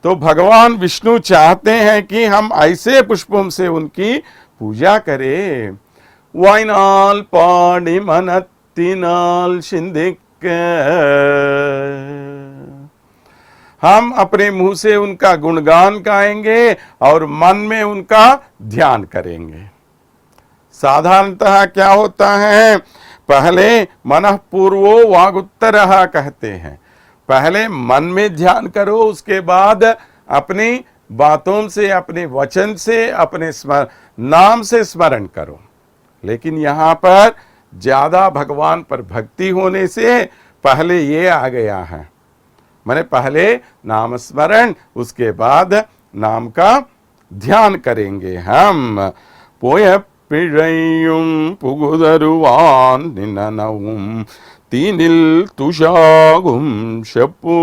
तो भगवान विष्णु चाहते हैं कि हम ऐसे पुष्पों से उनकी पूजा करें। वाइनाल पाणी मनत्तिनाल सिंधिक, हम अपने मुंह से उनका गुणगान गाएंगे और मन में उनका ध्यान करेंगे। साधारणतः क्या होता है, पहले मनः पूर्वो वागुत्तरः कहते हैं। पहले मन में ध्यान करो, उसके बाद अपनी बातों से, अपने वचन से, अपने नाम से स्मरण करो। लेकिन यहाँ पर ज्यादा भगवान पर भक्ति होने से पहले ये आ गया है, माने पहले नाम स्मरण, उसके बाद नाम का ध्यान करेंगे हम। पोय पिഴയും പുകുതരുവാൻ നിന്നനവും तीनिल तुषागुम शपू।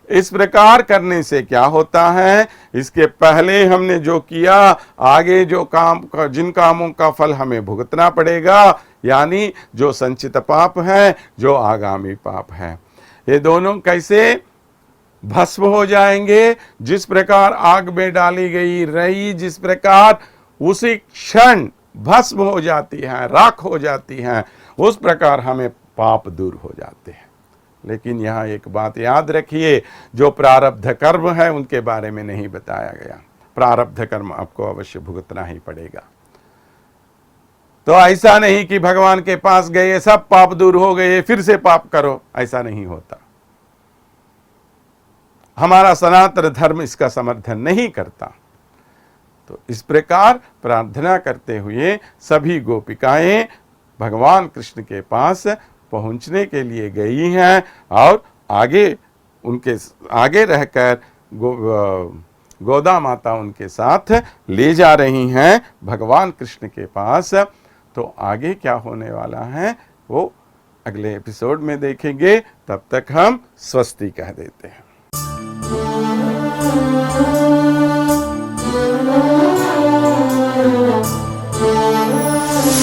इस प्रकार करने से क्या होता है, इसके पहले हमने जो किया, आगे जो काम, जिन कामों का फल हमें भुगतना पड़ेगा, यानी जो संचित पाप है, जो आगामी पाप है, ये दोनों कैसे भस्म हो जाएंगे। जिस प्रकार आग में डाली गई रई जिस प्रकार उसी क्षण भस्म हो जाती है, राख हो जाती है, उस प्रकार हमें पाप दूर हो जाते हैं। लेकिन यहाँ एक बात याद रखिए, जो प्रारब्ध कर्म है उनके बारे में नहीं बताया गया। प्रारब्ध कर्म आपको अवश्य भुगतना ही पड़ेगा। तो ऐसा नहीं कि भगवान के पास गए, सब पाप दूर हो गए, फिर से पाप करो, ऐसा नहीं होता। हमारा सनातन धर्म इसका समर्थन नहीं करता। तो इस प्रकार प्रार्थना करते हुए सभी गोपिकाएं भगवान कृष्ण के पास पहुंचने के लिए गई हैं और आगे उनके आगे रहकर गोदा माता उनके साथ ले जा रही हैं भगवान कृष्ण के पास। तो आगे क्या होने वाला है वो अगले एपिसोड में देखेंगे। तब तक हम स्वस्ति कह देते हैं।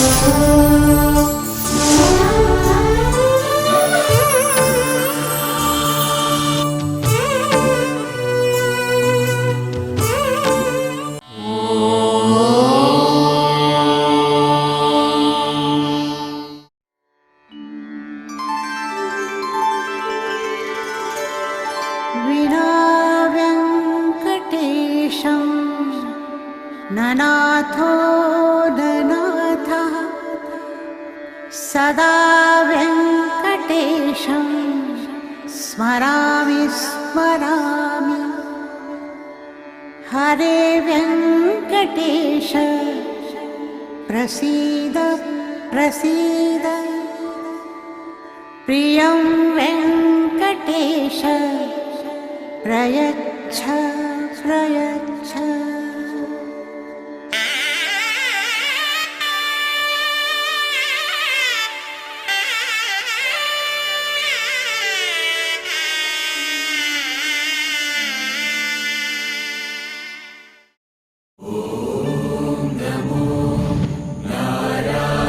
Oh ननाथो ननाथः सदा वेङ्कटेशं स्मरामि स्मरामि। हरे वेङ्कटेश प्रसीद प्रसीद। प्रियं वेङ्कटेश प्रयच्छ प्रयच्छ। नमो नारायणाय।